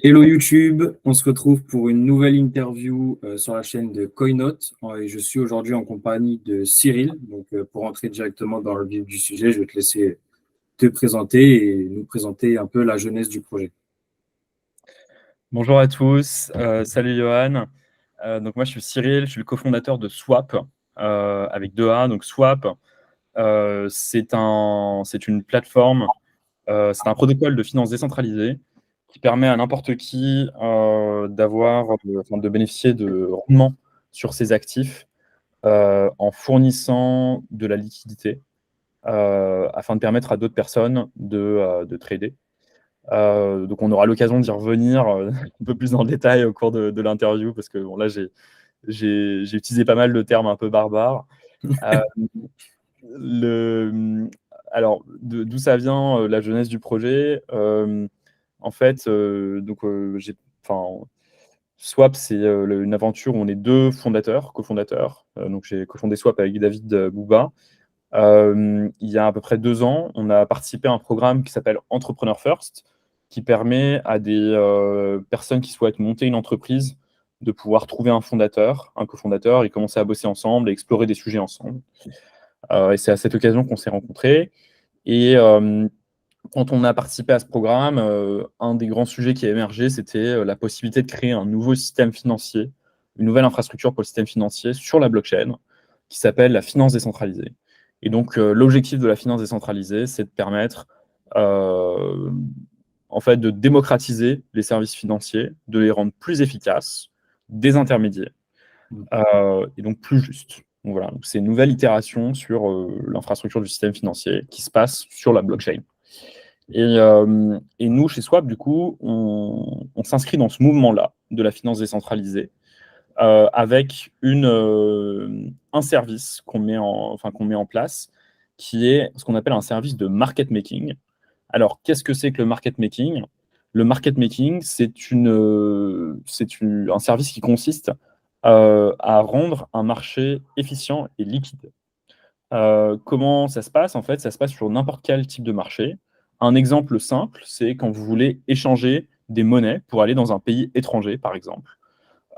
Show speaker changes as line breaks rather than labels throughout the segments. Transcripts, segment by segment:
Hello YouTube, on se retrouve pour une nouvelle interview sur la chaîne de Coinote. Et je suis aujourd'hui en compagnie de Cyril. Donc, pour entrer directement dans le vif du sujet, je vais te laisser te présenter et nous présenter un peu la jeunesse du projet.
Bonjour à tous, salut Johan. Donc moi je suis Cyril, je suis le cofondateur de Swap avec 2A. Donc Swap, c'est une plateforme, c'est un protocole de finance décentralisé qui permet à n'importe qui de bénéficier de rendement sur ses actifs en fournissant de la liquidité afin de permettre à d'autres personnes de trader. Donc on aura l'occasion d'y revenir un peu plus dans le détail au cours de l'interview, parce que bon, là, j'ai utilisé pas mal de termes un peu barbares. Euh, le, alors, d'où ça vient la jeunesse du projet? En fait, enfin, Swap, c'est une aventure où on est deux cofondateurs. Donc j'ai cofondé Swap avec David Bouba. Il y a à peu près 2 ans, on a participé à un programme qui s'appelle Entrepreneur First, qui permet à des personnes qui souhaitent monter une entreprise de pouvoir trouver un cofondateur, et commencer à bosser ensemble et explorer des sujets ensemble. Et c'est à cette occasion qu'on s'est rencontrés. Et quand on a participé à ce programme, un des grands sujets qui a émergé, c'était la possibilité de créer un nouveau système financier, une nouvelle infrastructure pour le système financier sur la blockchain, qui s'appelle la finance décentralisée. Et donc, l'objectif de la finance décentralisée, c'est de permettre en fait, de démocratiser les services financiers, de les rendre plus efficaces, désintermédiés, et donc plus justes. Donc voilà, c'est une nouvelle itération sur l'infrastructure du système financier qui se passe sur la blockchain. Et nous, chez Swap, du coup, on s'inscrit dans ce mouvement-là de la finance décentralisée, avec un service qu'on met en place, qui est ce qu'on appelle un service de market making. Alors, qu'est-ce que c'est que le market making? Le market making, un service qui consiste à rendre un marché efficient et liquide. Comment ça se passe? En fait, ça se passe sur n'importe quel type de marché. Un exemple simple, c'est quand vous voulez échanger des monnaies pour aller dans un pays étranger, par exemple.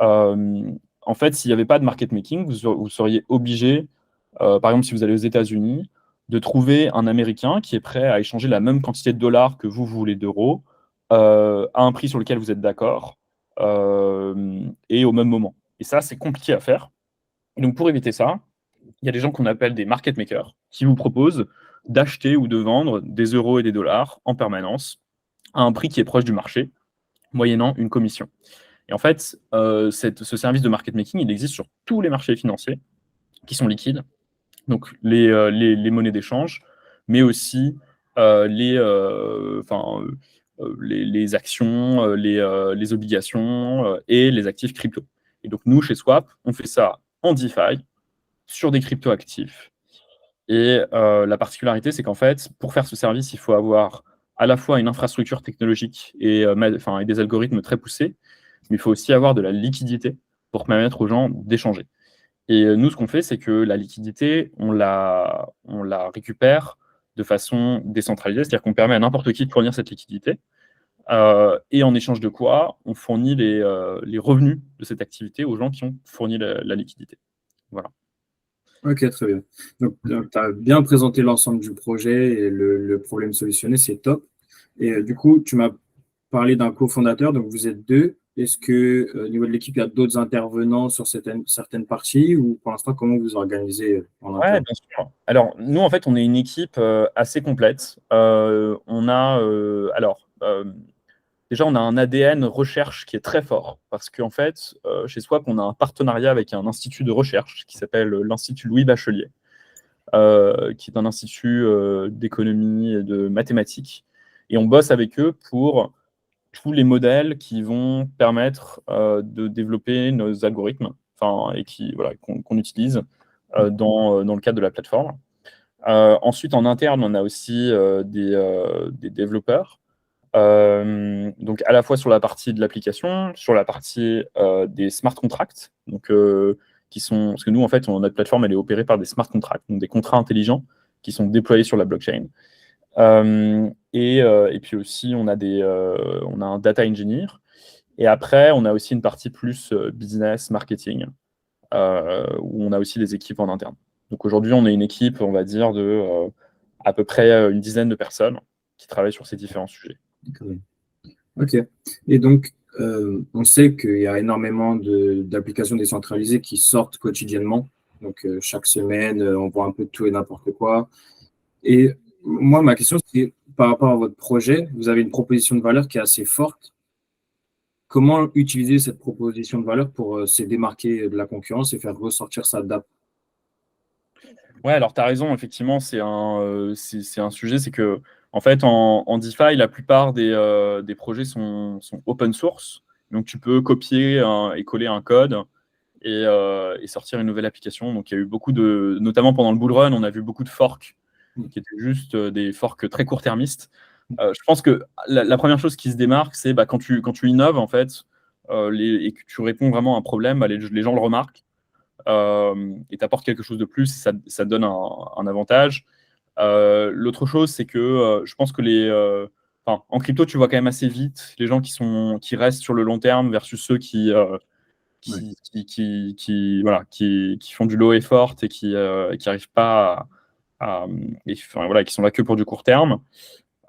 Euh, En fait, s'il n'y avait pas de market making, vous seriez obligé, par exemple, si vous allez aux États-Unis, de trouver un Américain qui est prêt à échanger la même quantité de dollars que vous voulez d'euros, à un prix sur lequel vous êtes d'accord, et au même moment. Et ça, c'est compliqué à faire. Et donc, pour éviter ça, il y a des gens qu'on appelle des market makers qui vous proposent d'acheter ou de vendre des euros et des dollars en permanence à un prix qui est proche du marché, moyennant une commission. Et en fait, ce service de market making, il existe sur tous les marchés financiers qui sont liquides, donc les monnaies d'échange, mais aussi les actions, les obligations et les actifs crypto. Et donc nous, chez Swap, on fait ça en DeFi, sur des crypto-actifs. Et la particularité, c'est qu'en fait, pour faire ce service, il faut avoir à la fois une infrastructure technologique et des algorithmes très poussés, mais il faut aussi avoir de la liquidité pour permettre aux gens d'échanger. Et nous, ce qu'on fait, c'est que la liquidité, on la récupère de façon décentralisée, c'est-à-dire qu'on permet à n'importe qui de fournir cette liquidité. Et en échange de quoi, on fournit les revenus de cette activité aux gens qui ont fourni la liquidité. Voilà.
Ok, très bien. Donc, tu as bien présenté l'ensemble du projet et le problème solutionné, c'est top. Et du coup, tu m'as parlé d'un cofondateur, donc vous êtes deux. Est-ce que au niveau de l'équipe, il y a d'autres intervenants sur certaines parties ou pour l'instant, comment vous organisez en
Ouais,
interne?
bien sûr. Alors, nous, en fait, on est une équipe assez complète. Déjà, on a un ADN recherche qui est très fort, parce qu'en fait, chez Swap, on a un partenariat avec un institut de recherche qui s'appelle l'Institut Louis Bachelier, qui est un institut d'économie et de mathématiques. Et on bosse avec eux pour tous les modèles qui vont permettre de développer nos algorithmes, et voilà, qu'on utilise dans le cadre de la plateforme. Ensuite, en interne, on a aussi des développeurs. Donc, à la fois sur la partie de l'application, sur la partie des smart contracts, parce que nous, en fait, notre plateforme, elle est opérée par des smart contracts, donc des contrats intelligents qui sont déployés sur la blockchain. Et puis aussi, on a un data engineer Et après, on a aussi une partie plus business, marketing, où on a aussi des équipes en interne. Donc aujourd'hui, on est une équipe, on va dire, de à peu près une dizaine de personnes qui travaillent sur ces différents sujets.
Ok. Et donc, on sait qu'il y a énormément d'applications décentralisées qui sortent quotidiennement. Donc, chaque semaine, on voit un peu de tout et n'importe quoi. Et moi, ma question, c'est par rapport à votre projet, vous avez une proposition de valeur qui est assez forte. Comment utiliser cette proposition de valeur pour se démarquer de la concurrence et faire ressortir sa DAP?
Ouais, alors tu as raison, effectivement, c'est un sujet, c'est que en fait, en DeFi, la plupart des projets sont open source. Donc, tu peux copier et coller un code et sortir une nouvelle application. Donc, il y a eu beaucoup notamment pendant le bull run, on a vu beaucoup de forks qui étaient juste des forks très court-termistes. Je pense que la première chose qui se démarque, c'est bah, quand tu innoves, en fait, et que tu réponds vraiment à un problème, bah, les gens le remarquent et t'apportes quelque chose de plus, ça donne un avantage. L'autre chose, c'est que je pense que en crypto, tu vois quand même assez vite les gens qui restent sur le long terme versus ceux
Ouais.
voilà, qui font du low effort et qui n'arrivent pas enfin, voilà, qui sont là que pour du court terme.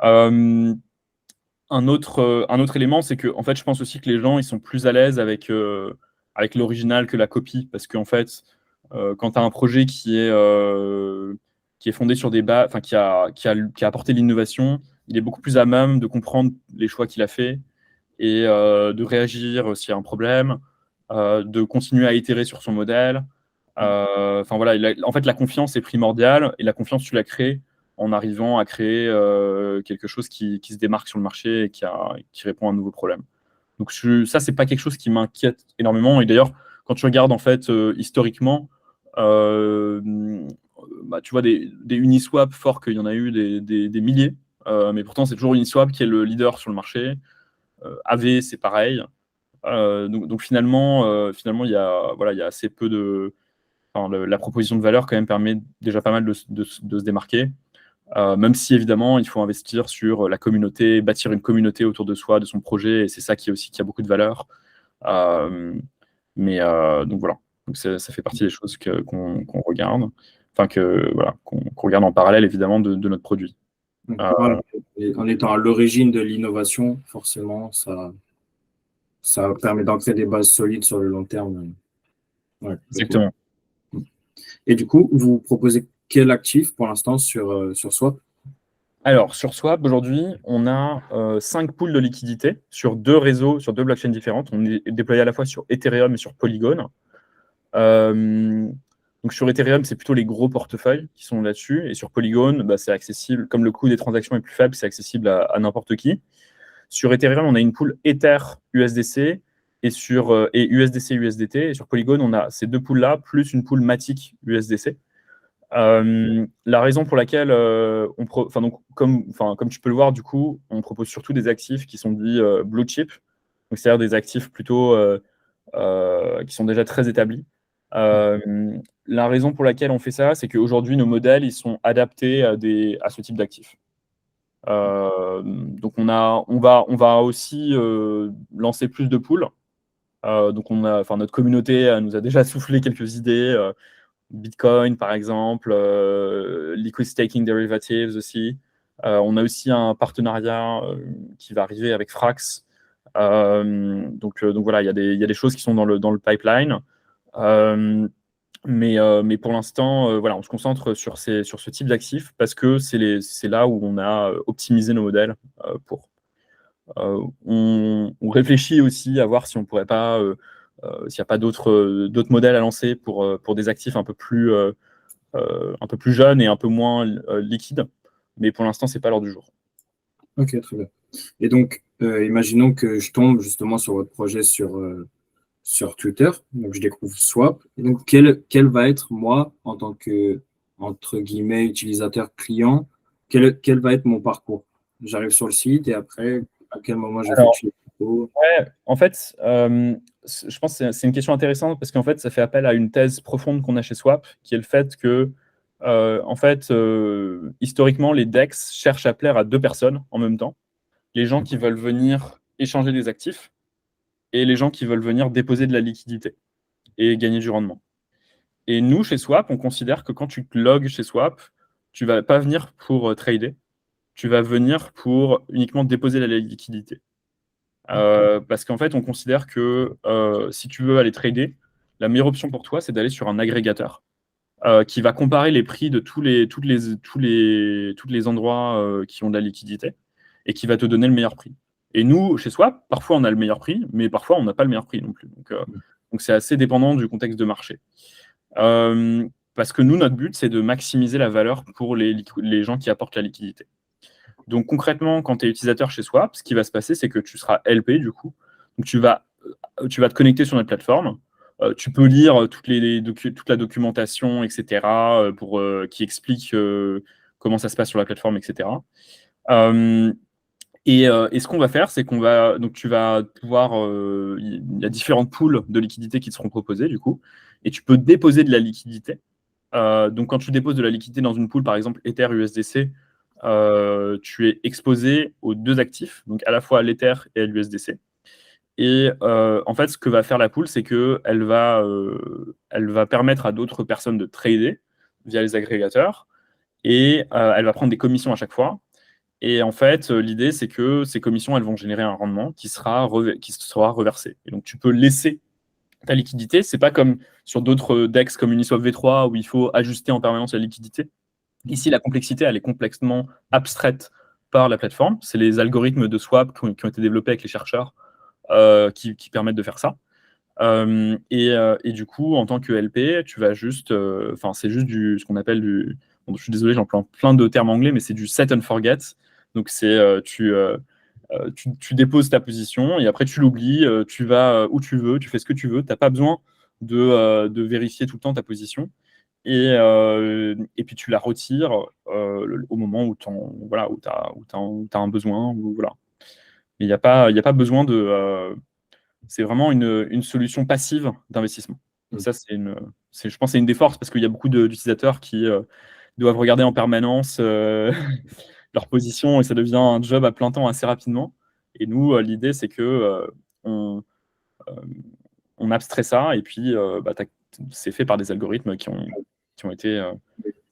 Euh, un autre élément, c'est que en fait, je pense aussi que les gens ils sont plus à l'aise avec l'original que la copie, parce qu'en fait, quand tu as un projet qui est fondé sur des bases, enfin qui a apporté l'innovation, il est beaucoup plus à même de comprendre les choix qu'il a fait et de réagir s'il y a un problème, de continuer à itérer sur son modèle. Enfin voilà, en fait, la confiance est primordiale et la confiance, tu la crées en arrivant à créer quelque chose qui se démarque sur le marché et qui répond à un nouveau problème. Donc ça, c'est pas quelque chose qui m'inquiète énormément. Et d'ailleurs, quand tu regardes en fait historiquement, euh, bah, tu vois des Uniswap forts qu'il y en a eu des milliers, mais pourtant c'est toujours Uniswap qui est le leader sur le marché. AV, c'est pareil. Donc finalement, il y a assez peu de. Enfin, la proposition de valeur quand même permet déjà pas mal de se démarquer. Même si évidemment il faut investir sur la communauté, bâtir une communauté autour de soi, de son projet, et c'est ça qui a beaucoup de valeur. Euh, donc voilà, donc ça fait partie des choses qu'on regarde, enfin qu'on regarde en parallèle évidemment de notre produit.
Donc,
Euh,
en étant à l'origine de l'innovation, forcément, ça permet d'ancrer des bases solides sur le long terme. Ouais, complètement.
Exactement.
Et du coup, vous proposez quel actif pour l'instant sur Swap?
Alors, sur Swap, aujourd'hui, on a 5 pools de liquidités sur deux réseaux, sur deux blockchains différentes. On est déployé à la fois sur Ethereum et sur Polygon. Euh, donc sur Ethereum, c'est plutôt les gros portefeuilles qui sont là-dessus. Et sur Polygon, bah, c'est accessible, comme le coût des transactions est plus faible, c'est accessible à n'importe qui. Sur Ethereum, on a une pool Ether USDC et USDC USDT. Et sur Polygon, on a ces deux pools-là, plus une pool Matic USDC. La raison pour laquelle comme tu peux le voir, du coup, on propose surtout des actifs qui sont dits blue chip, donc c'est-à-dire des actifs plutôt qui sont déjà très établis. La raison pour laquelle on fait ça, c'est qu'aujourd'hui, nos modèles ils sont adaptés à ce type d'actifs. Donc on va aussi lancer plus de pools. Donc notre communauté nous a déjà soufflé quelques idées. Bitcoin, par exemple, Liquid Staking Derivatives aussi. On a aussi un partenariat qui va arriver avec Frax. Donc voilà, il y a des choses qui sont dans le pipeline. Euh, mais pour l'instant, voilà, on se concentre sur ce type d'actifs parce que c'est là où on a optimisé nos modèles pour. On réfléchit aussi à voir si on pourrait pas, s'il n'y a pas d'autres modèles à lancer pour des actifs un peu plus jeunes et un peu moins liquides. Mais pour l'instant, c'est pas l'heure du jour.
Ok, très bien. Et donc, imaginons que je tombe justement sur votre projet sur Twitter. Donc, je découvre Swap. Et donc, quel va être, moi, en tant que, entre guillemets, utilisateur client, quel va être mon parcours? J'arrive sur le site et après, à quel moment
Alors,
j'effectue les photos?
ouais, en fait, je pense que c'est une question intéressante parce qu'en fait, ça fait appel à une thèse profonde qu'on a chez Swap, qui est le fait que, historiquement, les DEX cherchent à plaire à deux personnes en même temps. Les gens qui veulent venir échanger des actifs et les gens qui veulent venir déposer de la liquidité et gagner du rendement. Et nous, chez Swap, on considère que quand tu te logs chez Swap, tu ne vas pas venir pour trader, tu vas venir pour uniquement déposer la liquidité. Parce qu'en fait, on considère que si tu veux aller trader, la meilleure option pour toi, c'est d'aller sur un agrégateur qui va comparer les prix de tous les endroits qui ont de la liquidité et qui va te donner le meilleur prix. Et nous, chez Swap, parfois on a le meilleur prix, mais parfois on n'a pas le meilleur prix non plus. Donc c'est assez dépendant du contexte de marché. Parce que nous, notre but, c'est de maximiser la valeur pour les gens qui apportent la liquidité. Donc concrètement, quand tu es utilisateur chez Swap, ce qui va se passer, c'est que tu seras LP du coup. Donc tu vas te connecter sur notre plateforme. Tu peux lire toute la documentation, etc., qui explique comment ça se passe sur la plateforme, etc. Et ce qu'on va faire, c'est donc tu vas pouvoir, il y a différentes pools de liquidités qui te seront proposées du coup, et tu peux déposer de la liquidité. Donc quand tu déposes de la liquidité dans une pool, par exemple Ether USDC, tu es exposé aux deux actifs, donc à la fois à l'Ether et à l'USDC. Et en fait, ce que va faire la pool, c'est qu'elle va permettre à d'autres personnes de trader via les agrégateurs, et elle va prendre des commissions à chaque fois. Et en fait, l'idée, c'est que ces commissions, elles vont générer un rendement qui sera reversé. Et donc, tu peux laisser ta liquidité. C'est pas comme sur d'autres DEX comme Uniswap V3 où il faut ajuster en permanence la liquidité. Ici, la complexité, elle est complètement abstraite par la plateforme. C'est les algorithmes de swap qui ont été développés avec les chercheurs qui permettent de faire ça. Et du coup, en tant que LP, tu vas juste, c'est juste ce qu'on appelle bon, je suis désolé, j'emploie plein de termes anglais, mais c'est du set and forget. Donc c'est tu déposes ta position et après tu l'oublies, tu vas où tu veux, tu fais ce que tu veux, tu n'as pas besoin de vérifier tout le temps ta position. Et puis tu la retires au moment où tu as un besoin. Voilà. Il n'y a pas besoin de. C'est vraiment une solution passive d'investissement. Et ça, je pense que c'est une des forces parce qu'il y a beaucoup d'utilisateurs qui doivent regarder en permanence leur position et ça devient un job à plein temps assez rapidement. Et nous, l'idée, c'est que on, euh, on abstrait ça et puis c'est fait par des algorithmes qui ont été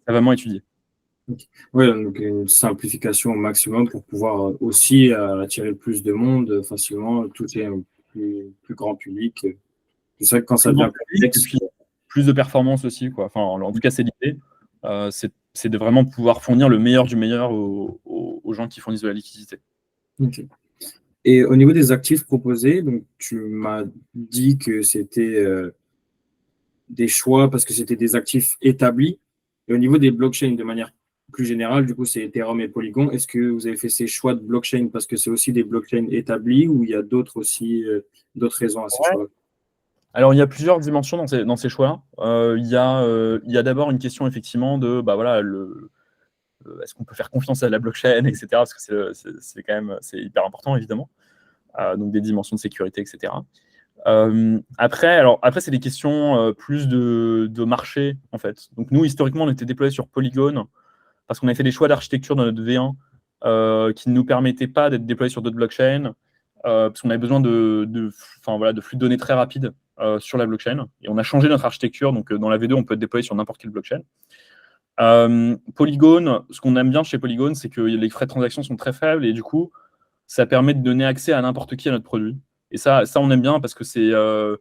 savamment étudiés.
Oui, donc une simplification au maximum pour pouvoir aussi attirer le plus de monde facilement, toucher un plus grand public. C'est vrai que quand ça devient complexe,
plus de performance aussi, quoi. Enfin, en tout cas, c'est l'idée. C'est de vraiment pouvoir fournir le meilleur du meilleur aux gens qui fournissent de la liquidité.
Okay. Et au niveau des actifs proposés, donc tu m'as dit que c'était des choix parce que c'était des actifs établis. Et au niveau des blockchains, de manière plus générale, du coup, c'est Ethereum et Polygon. Est-ce que vous avez fait ces choix de blockchain parce que c'est aussi des blockchains établis ou il y a d'autres raisons à ces choix?
Alors, il y a plusieurs dimensions dans ces choix. Il y a d'abord une question effectivement de est-ce qu'on peut faire confiance à la blockchain, etc. Parce que c'est quand même hyper important évidemment. Donc des dimensions de sécurité, etc. Après, c'est des questions plus de marché en fait. Donc nous historiquement on était déployés sur Polygon parce qu'on avait fait des choix d'architecture dans notre V1 qui ne nous permettaient pas d'être déployés sur d'autres blockchains parce qu'on avait besoin de flux de données très rapides sur la blockchain. Et on a changé notre architecture. Donc dans la V2, on peut être déployer sur n'importe quelle blockchain. Polygon, ce qu'on aime bien chez Polygon, c'est que les frais de transaction sont très faibles et du coup, ça permet de donner accès à n'importe qui à notre produit. Et ça on aime bien parce que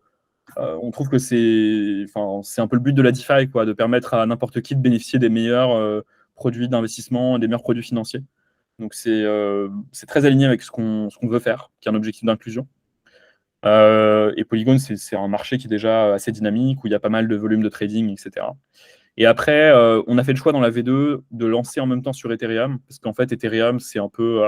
on trouve que c'est un peu le but de la DeFi, quoi, de permettre à n'importe qui de bénéficier des meilleurs produits d'investissement, des meilleurs produits financiers. Donc c'est très aligné avec ce qu'on veut faire, qui est un objectif d'inclusion. Et Polygon, c'est un marché qui est déjà assez dynamique, où il y a pas mal de volume de trading, etc. Et après, on a fait le choix dans la V2 de lancer en même temps sur Ethereum, parce qu'en fait, Ethereum, c'est un peu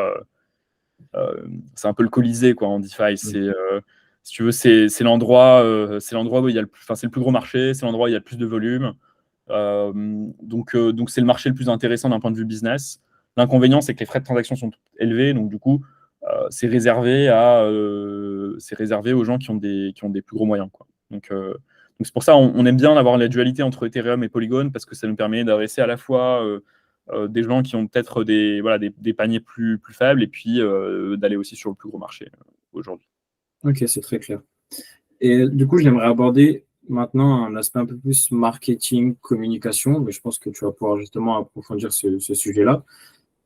le Colisée quoi, en DeFi. Si tu veux, c'est l'endroit où il y a c'est le plus gros marché, c'est l'endroit où il y a le plus de volume. Donc c'est le marché le plus intéressant d'un point de vue business. L'inconvénient, c'est que les frais de transaction sont élevés, donc du coup, c'est réservé aux gens qui ont des plus gros moyens, quoi. Donc c'est pour ça on aime bien avoir la dualité entre Ethereum et Polygon parce que ça nous permet d'adresser à la fois des gens qui ont peut-être des paniers plus faibles et puis d'aller aussi sur le plus gros marché aujourd'hui.
Ok, c'est très clair. Et du coup, j'aimerais aborder maintenant un aspect un peu plus marketing, communication, mais je pense que tu vas pouvoir justement approfondir ce sujet-là.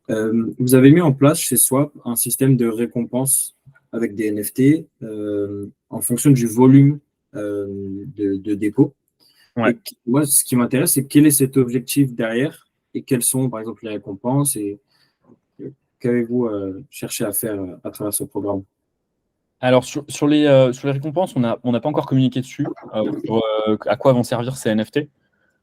Vous avez mis en place chez Swap un système de récompense avec des NFT en fonction du volume de dépôt.
Ouais.
Et moi, ce qui m'intéresse, c'est quel est cet objectif derrière et quelles sont, par exemple, les récompenses et qu'avez-vous cherché à faire à travers ce programme?
Alors, sur les récompenses, on n'a pas encore communiqué dessus, sur à quoi vont servir ces NFT.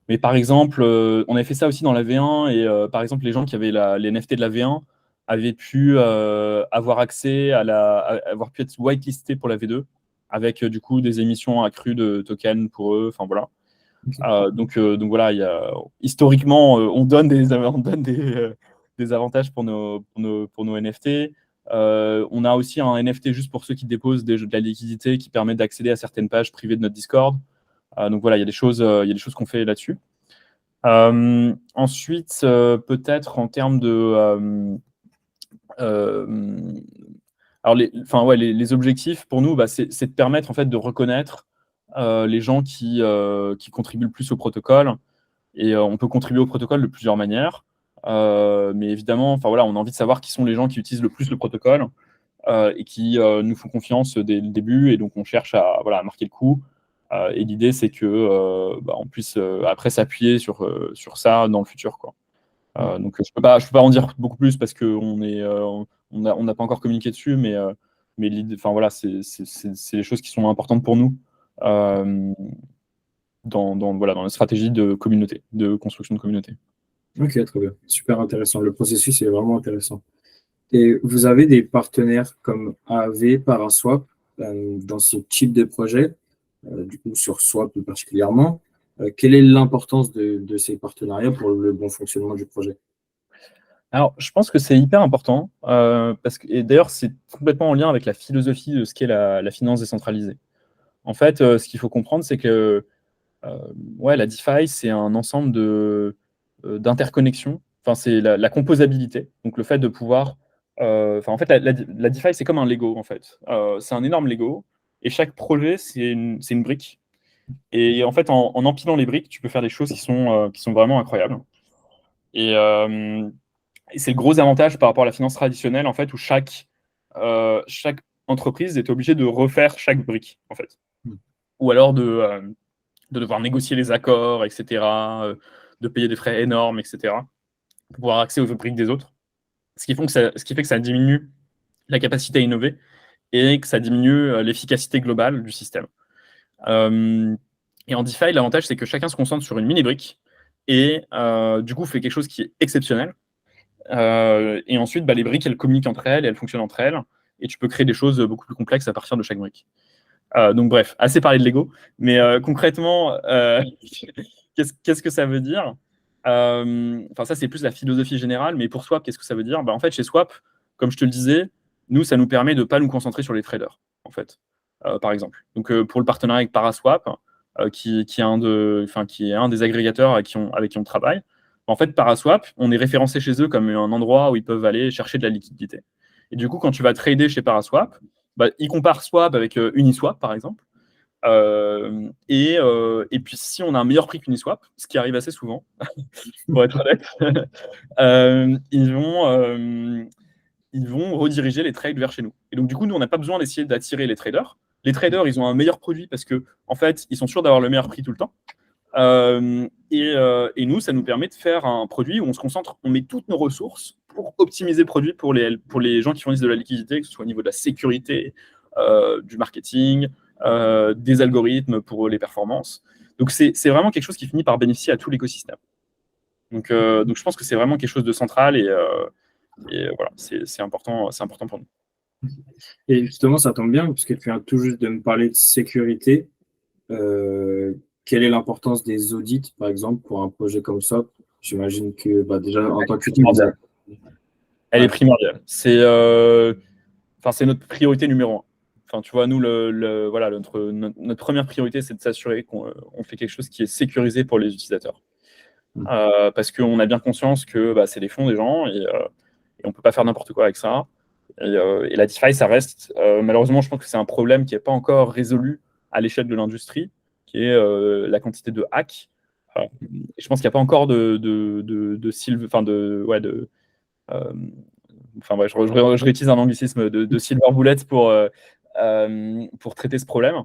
Mais par exemple, on avait fait ça aussi dans la V1, et par exemple, les gens qui avaient les NFT de la V1 avaient pu avoir accès avoir pu être whitelistés pour la V2, avec du coup des émissions accrues de tokens pour eux. Enfin voilà. Donc voilà, historiquement, on donne des avantages pour nos NFT. On a aussi un NFT juste pour ceux qui déposent de la liquidité qui permet d'accéder à certaines pages privées de notre Discord. Donc voilà, il y a des choses qu'on fait là-dessus. Ensuite, peut-être en termes de... euh, alors, enfin, ouais, les objectifs pour nous, bah, c'est de permettre en fait de reconnaître les gens qui contribuent le plus au protocole. Et on peut contribuer au protocole de plusieurs manières. Mais évidemment, enfin, voilà, on a envie de savoir qui sont les gens qui utilisent le plus le protocole et qui nous font confiance dès le début. Et donc, on cherche à, voilà, à marquer le coup. Et l'idée, c'est que bah, on puisse après s'appuyer sur ça dans le futur, quoi. Donc, je peux pas en dire beaucoup plus parce qu'on on n'a pas encore communiqué dessus, mais l'idée, enfin, voilà, c'est les choses qui sont importantes pour nous euh, voilà, dans la stratégie de communauté, de construction de communauté.
Ok, très bien. Super intéressant. Le processus est vraiment intéressant. Et vous avez des partenaires comme AAV, Paraswap, dans ce type de projet, du coup sur Swap plus particulièrement. Quelle est l'importance de ces partenariats pour le bon fonctionnement du projet?
Alors, je pense que c'est hyper important, parce que, et d'ailleurs, c'est complètement en lien avec la philosophie de ce qu'est la finance décentralisée. En fait, ce qu'il faut comprendre, c'est que euh, ouais, la DeFi, c'est un ensemble d'interconnexions. Enfin, c'est la composabilité. Donc, le fait de pouvoir. Enfin, en fait, la DeFi, c'est comme un Lego, en fait. C'est un énorme Lego, et chaque projet, c'est une brique. Et en fait, en empilant les briques, tu peux faire des choses qui sont vraiment incroyables. Et, euh, Et c'est le gros avantage par rapport à la finance traditionnelle, en fait, où chaque entreprise est obligée de refaire chaque brique, en fait. Ou alors de devoir négocier les accords, etc., de payer des frais énormes, etc., pour pouvoir accéder aux briques des autres. Ce qui fait que ça diminue la capacité à innover et que ça diminue l'efficacité globale du système. Euh, et en DeFi, l'avantage, c'est que chacun se concentre sur une mini-brique et du coup fait quelque chose qui est exceptionnel. Et ensuite, bah, les briques, elles communiquent entre elles et elles fonctionnent entre elles. Et tu peux créer des choses beaucoup plus complexes à partir de chaque brique. Donc bref, assez parlé de Lego. Mais concrètement, qu'est-ce que ça veut dire? Enfin, ça, c'est plus la philosophie générale. Mais pour Swap, qu'est-ce que ça veut dire? Bah, en fait, chez Swap, comme je te le disais, nous, ça nous permet de ne pas nous concentrer sur les traders, en fait, par exemple. Donc pour le partenariat avec Paraswap, qui est un des agrégateurs avec qui on travaille, en fait, Paraswap, on est référencé chez eux comme un endroit où ils peuvent aller chercher de la liquidité. Et du coup, quand tu vas trader chez Paraswap, bah, ils comparent Swap avec Uniswap, par exemple. Et puis, si on a un meilleur prix qu'Uniswap, ce qui arrive assez souvent, pour être honnête, euh, ils, vont, euh, ils vont rediriger les trades vers chez nous. Et donc, du coup, nous, on n'a pas besoin d'essayer d'attirer les traders. Les traders, ils ont un meilleur produit parce que, en fait, ils sont sûrs d'avoir le meilleur prix tout le temps. Et nous, ça nous permet de faire un produit où on se concentre, on met toutes nos ressources pour optimiser le produit pour les gens qui fournissent de la liquidité, que ce soit au niveau de la sécurité, du marketing, des algorithmes pour les performances. Donc, c'est vraiment quelque chose qui finit par bénéficier à tout l'écosystème. Donc, je pense que c'est vraiment quelque chose de central et voilà, c'est important pour nous.
Et justement, ça tombe bien, puisque tu viens tout juste de me parler de sécurité. Euh, Quelle est l'importance des audits, par exemple, pour un projet comme ça? J'imagine que bah, déjà, en tant qu'outil, vous avez...
Elle est
Ouais.
primordiale. Enfin, c'est notre priorité numéro un. Enfin, tu vois, nous, voilà, notre première priorité, c'est de s'assurer qu'on on fait quelque chose qui est sécurisé pour les utilisateurs. Parce qu'on a bien conscience que bah, c'est les fonds des gens et on ne peut pas faire n'importe quoi avec ça. Et la DeFi, ça reste, malheureusement, je pense que c'est un problème qui n'est pas encore résolu à l'échelle de l'industrie, qui est la quantité de hacks. Et je pense qu'il n'y a pas encore je réutilise un anglicisme de silver bullet pour traiter ce problème.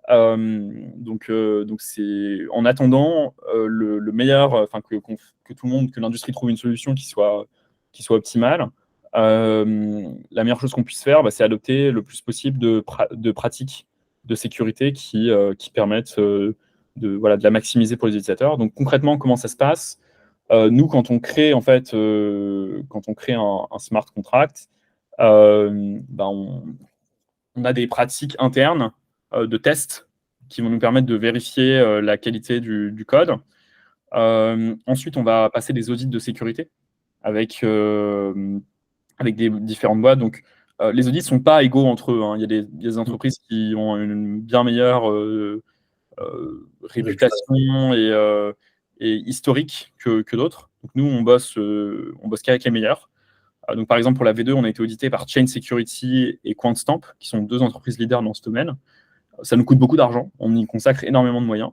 Donc c'est en attendant le meilleur, que tout le monde, que l'industrie trouve une solution qui soit optimale. La meilleure chose qu'on puisse faire, c'est adopter le plus possible de pratiques de sécurité qui permettent de la maximiser pour les utilisateurs. Donc concrètement, comment ça se passe? Nous, quand on crée un smart contract, on a des pratiques internes de tests qui vont nous permettre de vérifier la qualité du code. Ensuite, on va passer des audits de sécurité avec des différentes boîtes. Donc, les audits ne sont pas égaux entre eux, hein. Il y a des entreprises qui ont une bien meilleure réputation et historique que d'autres. Donc, nous, on bosse qu'avec les meilleurs. Donc, par exemple, pour la V2, on a été audité par Chain Security et QuantStamp, qui sont 2 entreprises leaders dans ce domaine. Ça nous coûte beaucoup d'argent, on y consacre énormément de moyens,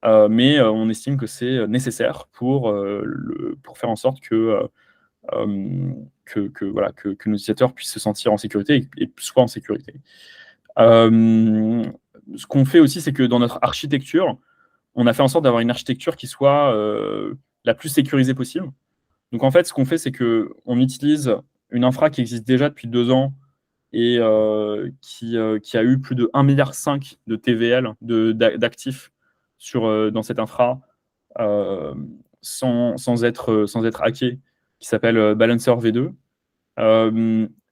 mais on estime que c'est nécessaire pour faire en sorte que nos utilisateurs puissent se sentir en sécurité et soient en sécurité. Ce qu'on fait aussi, c'est que dans notre architecture, on a fait en sorte d'avoir une architecture qui soit la plus sécurisée possible. Donc en fait, ce qu'on fait, c'est qu'on utilise une infra qui existe déjà depuis 2 ans et qui a eu plus de 1,5 milliard de TVL, d'actifs dans cette infra, sans être hacké, qui s'appelle Balancer V2.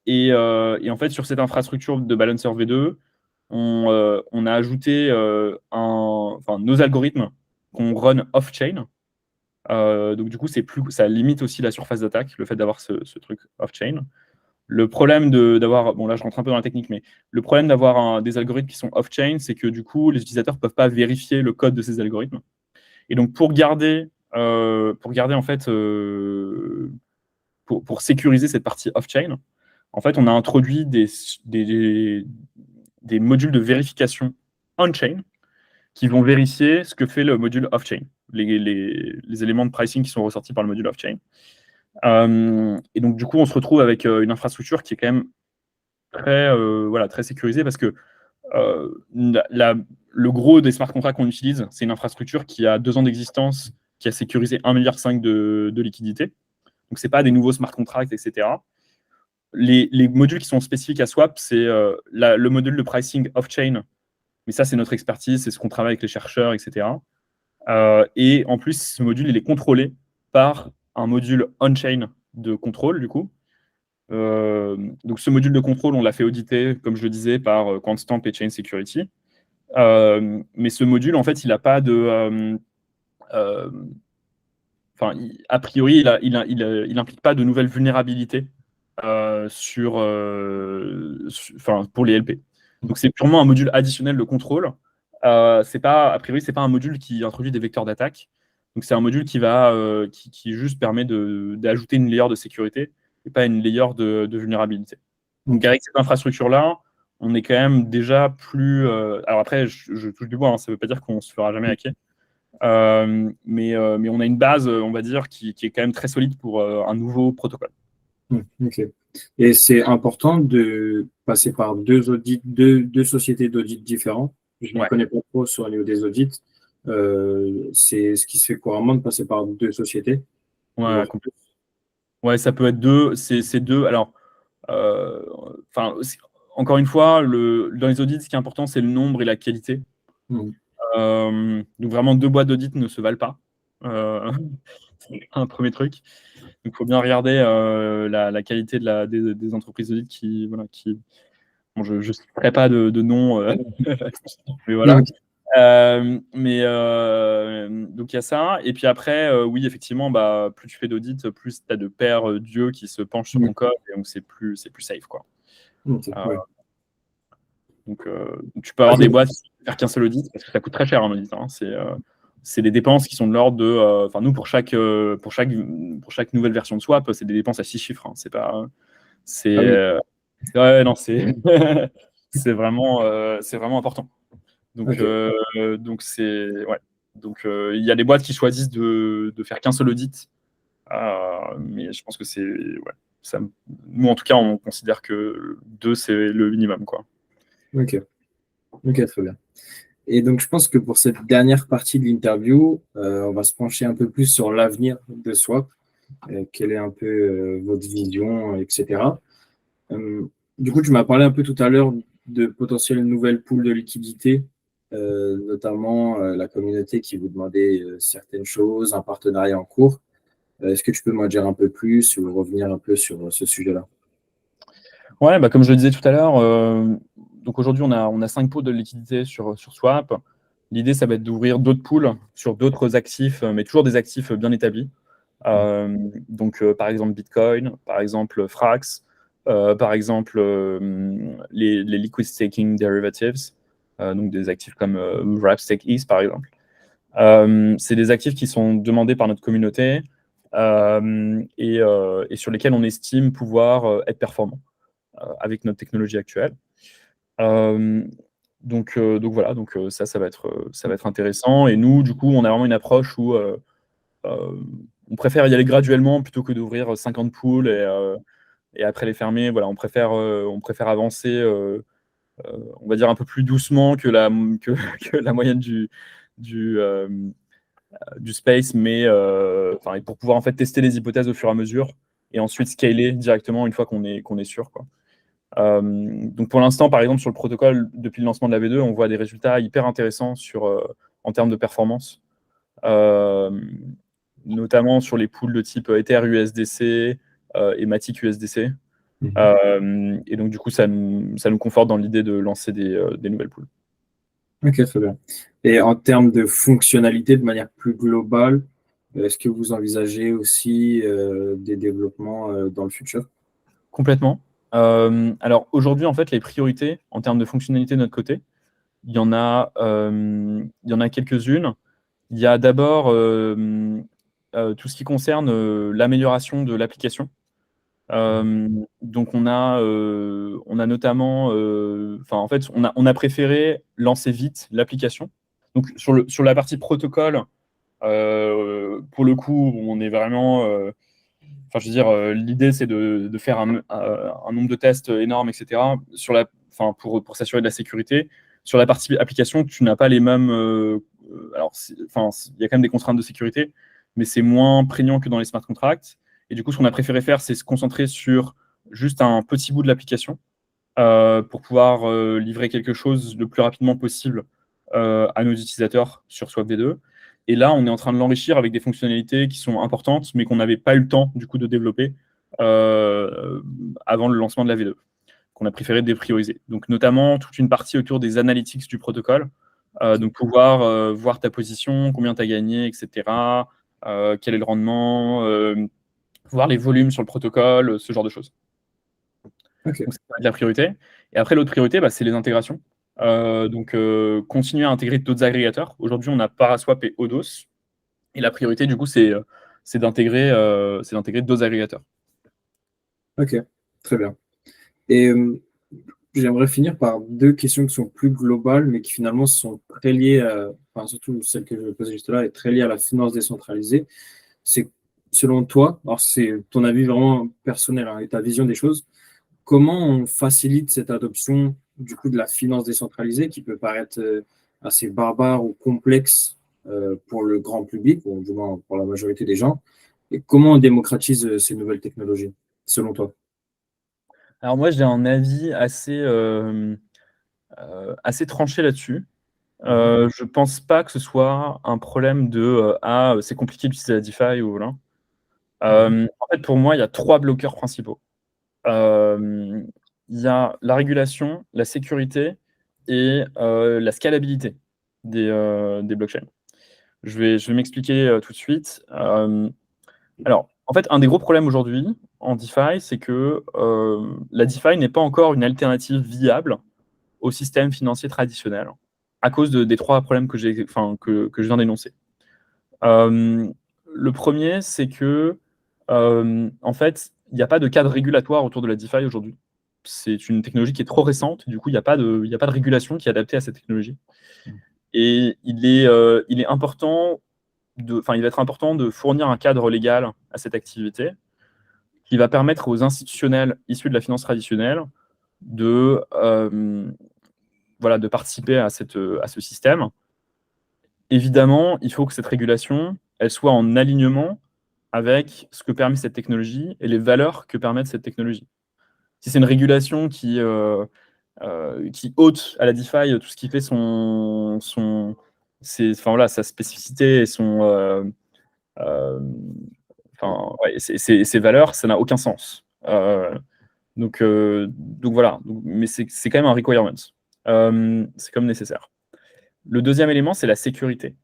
Et en fait, sur cette infrastructure de Balancer V2, on a ajouté nos algorithmes qu'on run off-chain. Donc du coup, ça limite aussi la surface d'attaque, le fait d'avoir ce truc off-chain. Le problème d'avoir, bon là je rentre un peu dans la technique, mais le problème d'avoir des algorithmes qui sont off-chain, c'est que du coup, les utilisateurs ne peuvent pas vérifier le code de ces algorithmes. Et donc pour garder en fait, pour sécuriser cette partie off-chain, en fait, on a introduit des modules de vérification on-chain qui vont vérifier ce que fait le module off-chain, les éléments de pricing qui sont ressortis par le module off-chain. Et donc, du coup, on se retrouve avec une infrastructure qui est quand même très sécurisée parce que le gros des smart contracts qu'on utilise, c'est une infrastructure qui a 2 ans d'existence, qui a sécurisé 1,5 milliard de liquidités. Donc, ce n'est pas des nouveaux smart contracts, etc. Les modules qui sont spécifiques à Swap, c'est le module de pricing off-chain. Mais ça, c'est notre expertise, c'est ce qu'on travaille avec les chercheurs, etc. Et en plus, ce module, il est contrôlé par un module on-chain de contrôle, du coup. Donc, ce module de contrôle, on l'a fait auditer, comme je le disais, par QuantStamp et Chain Security. Mais ce module, en fait, il n'a pas de... a priori, il n'implique pas de nouvelles vulnérabilités pour les LP. Donc, c'est purement un module additionnel de contrôle. A priori, ce n'est pas un module qui introduit des vecteurs d'attaque. Donc, c'est un module qui juste permet d'ajouter une layer de sécurité et pas une layer de vulnérabilité. Donc, avec cette infrastructure-là, on est quand même déjà plus... alors après, je touche du bois, hein, ça ne veut pas dire qu'on ne se fera jamais hacker. Mais on a une base, on va dire, qui est quand même très solide pour un nouveau protocole.
Ok. Et c'est important de passer par 2 sociétés d'audit différents. Je ne connais pas trop sur le niveau des audits. C'est ce qui se fait couramment de passer par 2 sociétés.
Ouais, ça peut être 2. C'est 2. Alors, encore une fois, dans les audits, ce qui est important, c'est le nombre et la qualité. Donc vraiment, 2 boîtes d'audit ne se valent pas. C'est un premier truc. Donc il faut bien regarder la qualité des entreprises d'audit qui. Bon, je ne citerai pas de nom, mais voilà. Donc il y a ça. Et puis après, oui, effectivement, plus tu fais d'audit, plus tu as de paires d'yeux qui se penchent sur ton code, et donc c'est plus safe, quoi. Donc, tu peux avoir des boîtes qui ne faire qu'un seul audit, parce que ça coûte très cher un audit, hein. C'est des dépenses qui sont de l'ordre de... nous, pour chaque nouvelle version de Swap, c'est des dépenses à 6 chiffres, hein. Ouais, non, c'est c'est vraiment important. Donc,
Ok,
ouais. Donc, il y a des boîtes qui choisissent de faire qu'un seul audit. Mais je pense que c'est, ouais, ça, nous, en tout cas, on considère que 2, c'est le minimum, quoi.
ok, ok, très bien. Et donc, je pense que pour cette dernière partie de l'interview, on va se pencher un peu plus sur l'avenir de Swap, quelle est un peu votre vision, etc. Euh, du coup, tu m'as parlé un peu tout à l'heure de potentielles nouvelles poules de liquidité, notamment la communauté qui vous demandait certaines choses, un partenariat en cours. Est-ce que tu peux m'en dire un peu plus ou revenir un peu sur ce sujet-là?
Ouais, bah, comme je le disais tout à l'heure, donc aujourd'hui, on a 5 pools de liquidité sur Swap. L'idée, ça va être d'ouvrir d'autres pools sur d'autres actifs, mais toujours des actifs bien établis. Donc, par exemple, Bitcoin, par exemple, Frax, par exemple, les liquid staking derivatives, donc des actifs comme Wrapstake East, par exemple. C'est des actifs qui sont demandés par notre communauté et sur lesquels on estime pouvoir être performant avec notre technologie actuelle. Euh, donc voilà, ça va être intéressant. Et nous, du coup, on a vraiment une approche où euh, on préfère y aller graduellement plutôt que d'ouvrir 50 pools et après les fermer. Voilà, on préfère avancer, on va dire un peu plus doucement que, que la moyenne du, euh, du space, mais enfin, pour pouvoir en fait tester les hypothèses au fur et à mesure et ensuite scaler directement une fois qu'on est sûr, quoi. Donc pour l'instant, par exemple, sur le protocole, depuis le lancement de la V2, on voit des résultats hyper intéressants en termes de performance, euh, notamment sur les pools de type Ether USDC et Matic USDC.
Mhm.
Et donc, du coup, ça nous conforte dans l'idée de lancer des nouvelles pools.
Ok, très bien. Et en termes de fonctionnalité de manière plus globale, est-ce que vous envisagez aussi des développements dans le futur?
Complètement. Alors aujourd'hui, en fait, les priorités en termes de fonctionnalité de notre côté, il y en a quelques-unes. Il y a d'abord tout ce qui concerne l'amélioration de l'application. Donc on a notamment, enfin en fait, on a préféré lancer vite l'application. Donc sur la partie protocole, pour le coup, on est vraiment, enfin je veux dire, l'idée c'est de faire un nombre de tests énorme, etc. Enfin pour s'assurer de la sécurité. Sur la partie application, tu n'as pas les mêmes, alors enfin il y a quand même des contraintes de sécurité, mais c'est moins prégnant que dans les smart contracts. Et du coup, ce qu'on a préféré faire, c'est se concentrer sur juste un petit bout de l'application pour pouvoir livrer quelque chose le plus rapidement possible à nos utilisateurs sur SwapV2. Et là, on est en train de l'enrichir avec des fonctionnalités qui sont importantes, mais qu'on n'avait pas eu le temps du coup de développer avant le lancement de la V2, qu'on a préféré déprioriser. Donc notamment toute une partie autour des analytics du protocole, donc pouvoir voir ta position, combien tu as gagné, etc., quel est le rendement, voir les volumes sur le protocole, ce genre de choses.
Ok,
Donc, c'est la priorité. Et après, l'autre priorité, bah, c'est les intégrations. Donc, continuer à intégrer d'autres agrégateurs. Aujourd'hui, on a Paraswap et Odos. Et la priorité, du coup, c'est d'intégrer d'autres agrégateurs.
ok, très bien. Et j'aimerais finir par deux questions qui sont plus globales, mais qui finalement sont très liées enfin surtout celle que je vais poser juste là, est très liée à la finance décentralisée. C'est selon toi, alors c'est ton avis vraiment personnel hein, et ta vision des choses, comment on facilite cette adoption du coup de la finance décentralisée qui peut paraître assez barbare ou complexe pour le grand public, ou du moins pour la majorité des gens, et comment on démocratise ces nouvelles technologies, selon toi?
Alors, moi, j'ai un avis assez tranché là-dessus.
Mhm,
Je pense pas que ce soit un problème de c'est compliqué d'utiliser la DeFi ou voilà.
mhm,
En fait, pour moi, il y a trois bloqueurs principaux. Euh, il y a la régulation, la sécurité et la scalabilité des blockchains. Je vais m'expliquer tout de suite. Alors, en fait, un des gros problèmes aujourd'hui en DeFi, c'est que la DeFi n'est pas encore une alternative viable au système financier traditionnel à cause des trois problèmes que je viens d'énoncer. Euh, le premier, c'est que, en fait, il n'y a pas de cadre régulatoire autour de la DeFi aujourd'hui, c'est une technologie qui est trop récente, du coup, il n'y a pas de régulation qui est adaptée à cette technologie. Et il est important il va être important de fournir un cadre légal à cette activité qui va permettre aux institutionnels issus de la finance traditionnelle de participer à ce système. Évidemment, il faut que cette régulation, elle soit en alignement avec ce que permet cette technologie et les valeurs que permet cette technologie. Si c'est une régulation qui ôte à la DeFi tout ce qui fait sa spécificité et ses valeurs, ça n'a aucun sens. Donc voilà, mais c'est quand même un requirement. C'est comme nécessaire. Le deuxième élément, c'est la sécurité.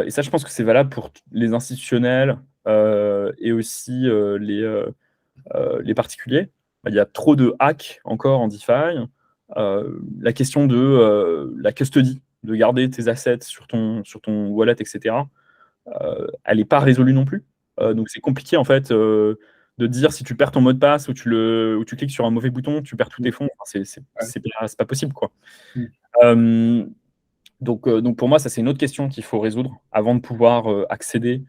Et ça, je pense que c'est valable pour les institutionnels et aussi les particuliers. Il y a trop de hacks encore en DeFi. La question de la custody, de garder tes assets sur ton wallet, etc., elle n'est pas résolue non plus. Donc c'est compliqué en fait de dire si tu perds ton mot de passe ou tu cliques sur un mauvais bouton, tu perds tous tes fonds. C'est pas possible, quoi. Donc pour moi, ça c'est une autre question qu'il faut résoudre avant de pouvoir accéder,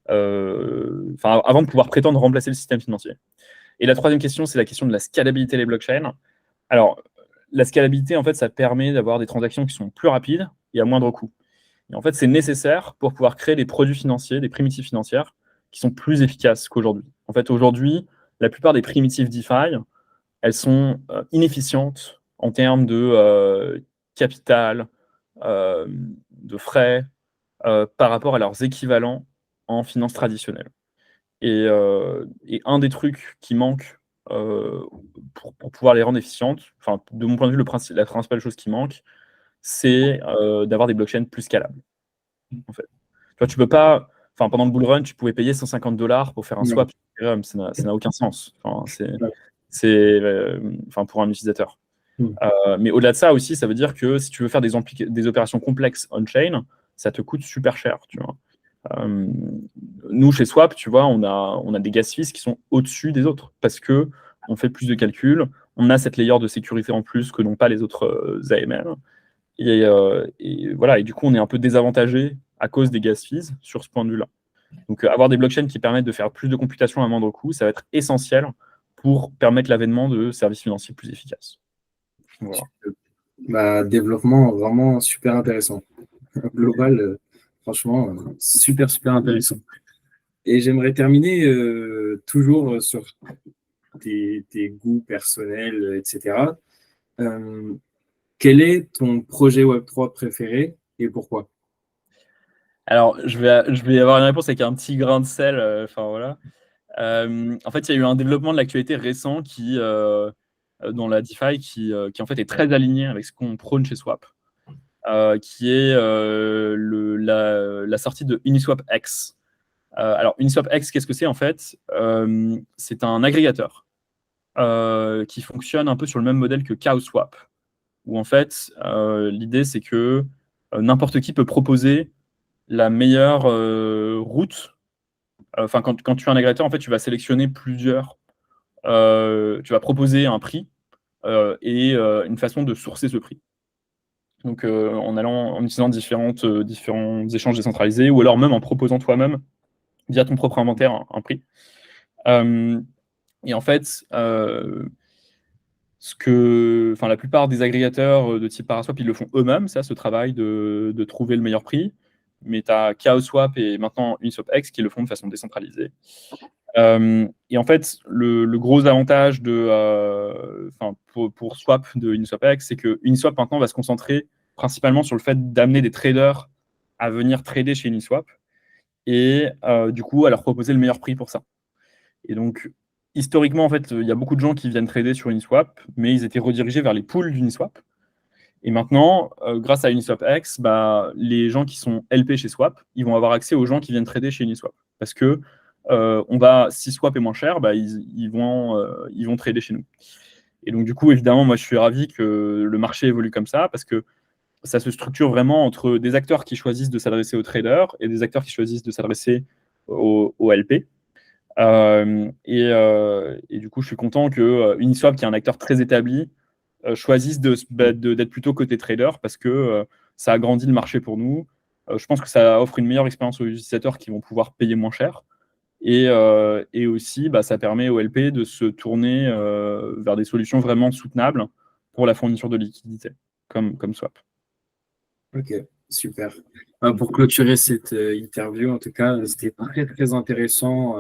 avant de pouvoir prétendre remplacer le système financier. Et la troisième question, c'est la question de la scalabilité des blockchains. Alors, la scalabilité, en fait, ça permet d'avoir des transactions qui sont plus rapides et à moindre coût. Et en fait, c'est nécessaire pour pouvoir créer des produits financiers, des primitives financières qui sont plus efficaces qu'aujourd'hui. En fait, aujourd'hui, la plupart des primitives DeFi, elles sont inefficientes en termes de capital, de frais, par rapport à leurs équivalents en finance traditionnelle. Et un des trucs qui manque pour pouvoir les rendre efficientes, de mon point de vue, la principale chose qui manque, c'est d'avoir des blockchains plus scalables. En fait. Tu peux pas, pendant le bull run, tu pouvais payer $150 pour faire un swap sur Ethereum, ça n'a aucun sens. Pour un utilisateur. Mais au-delà de ça aussi, ça veut dire que si tu veux faire des opérations complexes on-chain, ça te coûte super cher. Tu vois. Nous, chez Swap, tu vois, on a des gas fees qui sont au-dessus des autres parce que on fait plus de calculs, on a cette layer de sécurité en plus que n'ont pas les autres AML. Et voilà, et du coup, on est un peu désavantagé à cause des gas fees sur ce point de vue-là. Donc, avoir des blockchains qui permettent de faire plus de computations à moindre coût, ça va être essentiel pour permettre l'avènement de services financiers plus efficaces.
Voilà. Développement vraiment super intéressant. Global, franchement, super intéressant. Et j'aimerais terminer toujours sur tes goûts personnels, etc. Quel est ton projet Web3 préféré et pourquoi?
Alors, je vais avoir une réponse avec un petit grain de sel. Voilà. En fait, il y a eu un développement de l'actualité récent dans la DeFi qui en fait est très aligné avec ce qu'on prône chez Swap, qui est la sortie de Uniswap X. Alors, Uniswap X, qu'est-ce que c'est en fait? C'est un agrégateur qui fonctionne un peu sur le même modèle que ChaosSwap, où en fait, l'idée c'est que n'importe qui peut proposer la meilleure route. Quand tu es un agrégateur, en fait, tu vas sélectionner plusieurs. Tu vas proposer un prix et une façon de sourcer ce prix. Donc, en utilisant différents échanges décentralisés, ou alors même en proposant toi-même, via ton propre inventaire, un prix. Et en fait, la plupart des agrégateurs de type Paraswap, ils le font eux-mêmes, ce travail de trouver le meilleur prix. Mais tu as ChaosSwap et maintenant Uniswap X qui le font de façon décentralisée. Et en fait, le gros avantage pour Swap de Uniswap X, c'est que Uniswap maintenant va se concentrer principalement sur le fait d'amener des traders à venir trader chez Uniswap et du coup à leur proposer le meilleur prix pour ça. Et donc, historiquement, en fait, il y a beaucoup de gens qui viennent trader sur Uniswap, mais ils étaient redirigés vers les pools d'Uniswap. Et maintenant, grâce à Uniswap X, les gens qui sont LP chez Swap, ils vont avoir accès aux gens qui viennent trader chez Uniswap. Parce que si Swap est moins cher, ils vont trader chez nous. Et donc, du coup, évidemment, moi, je suis ravi que le marché évolue comme ça, parce que ça se structure vraiment entre des acteurs qui choisissent de s'adresser aux traders et des acteurs qui choisissent de s'adresser aux LP. Et du coup, je suis content que Uniswap, qui est un acteur très établi, choisissent d'être plutôt côté trader parce que ça agrandit le marché pour nous. Je pense que ça offre une meilleure expérience aux utilisateurs qui vont pouvoir payer moins cher. Et aussi, ça permet au LP de se tourner vers des solutions vraiment soutenables pour la fourniture de liquidités, comme Swap.
Ok, super. Pour clôturer cette interview, en tout cas, c'était très, très intéressant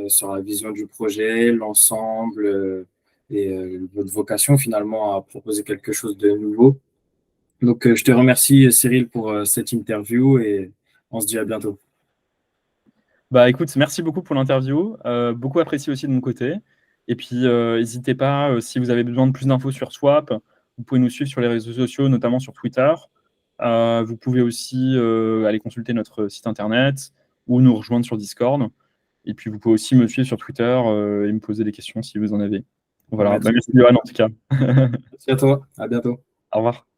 sur la vision du projet, l'ensemble et votre vocation finalement à proposer quelque chose de nouveau. Donc, je te remercie, Cyril, pour cette interview et on se dit à bientôt.
Écoute, merci beaucoup pour l'interview, beaucoup apprécié aussi de mon côté. Et puis, n'hésitez pas, si vous avez besoin de plus d'infos sur Swap, vous pouvez nous suivre sur les réseaux sociaux, notamment sur Twitter. Vous pouvez aussi aller consulter notre site internet ou nous rejoindre sur Discord. Et puis, vous pouvez aussi me suivre sur Twitter et me poser des questions si vous en avez. Voilà.
Ouais,
Merci, Johan, en tout cas.
merci à toi. À bientôt.
Au revoir.